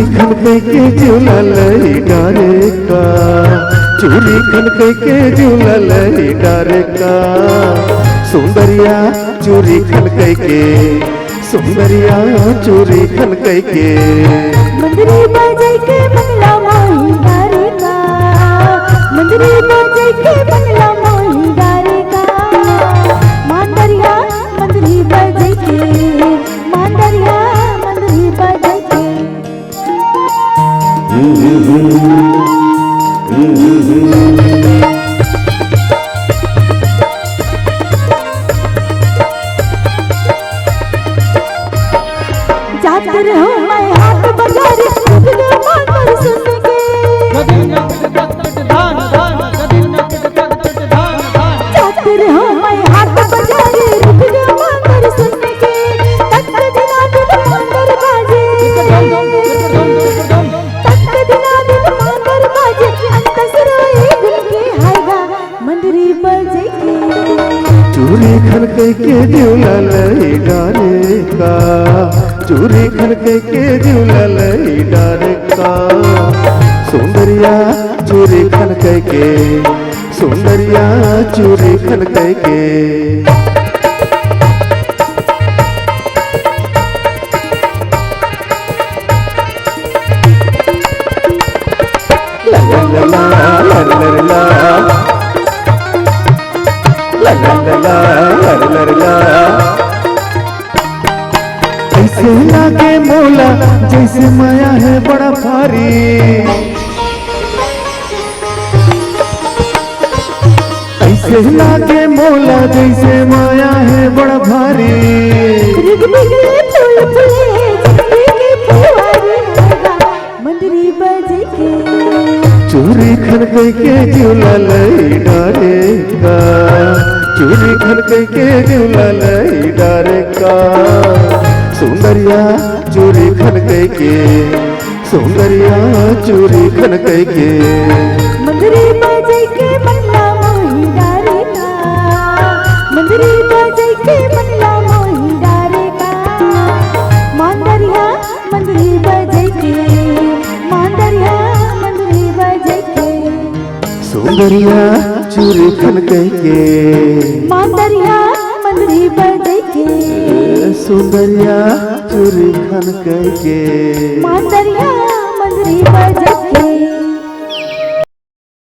खन के झूलल डारे का, चूरी खन के झूलल डारे का, सुंदरिया चूरी खन के, सुंदरिया चूरी खन के। मंदरी बजे के बंगला मोही डारे का, मंदरी बजे के बंगला मोही डारे का, मांदरिया मंदरी बजे के, मांदरिया मंदरी बजे के। जाते रहो मैं हाथ बजारे रुपया मांगर सुन के, जाते रहो मैं हाथ बजारे रुपया मांगर सुन के, तक दिना दिल मांगर बाजे, तक दिना दिल मांगर बाजे, अंत सरोए गुल के हायगा मंदरी बजे के। चूरी खन के झूलल डारे का, चूरी खन के झूलल डारे का, सुंदरिया चूरी खन के, सुंदरिया चूरी खन के। ला ला ला ला ला ला ला ला ला ला। ऐसे लागे मोला जैसे माया है बड़ा भारी, ऐसे लागे मोला जैसे माया है बड़ा भारी। मंदरी बजे के चूरी खन के झूलल डारे का, चूरी खन के झूलल डारे का, सुंदरिया चूरी खन के, सुंदरिया चूरी खन के। मंदरी बजे के बंगला मोही डारे का, मंदरी बजे के बंगला मोही डारे का, मांदरिया मंदरी बजे के, मांदरिया मंदरी बजे के। सुंदरिया चूरी खन के, मांदरिया मंदरी बजे के, सुंदरिया चूरी खन के, मांदरिया मंदरी बजे के।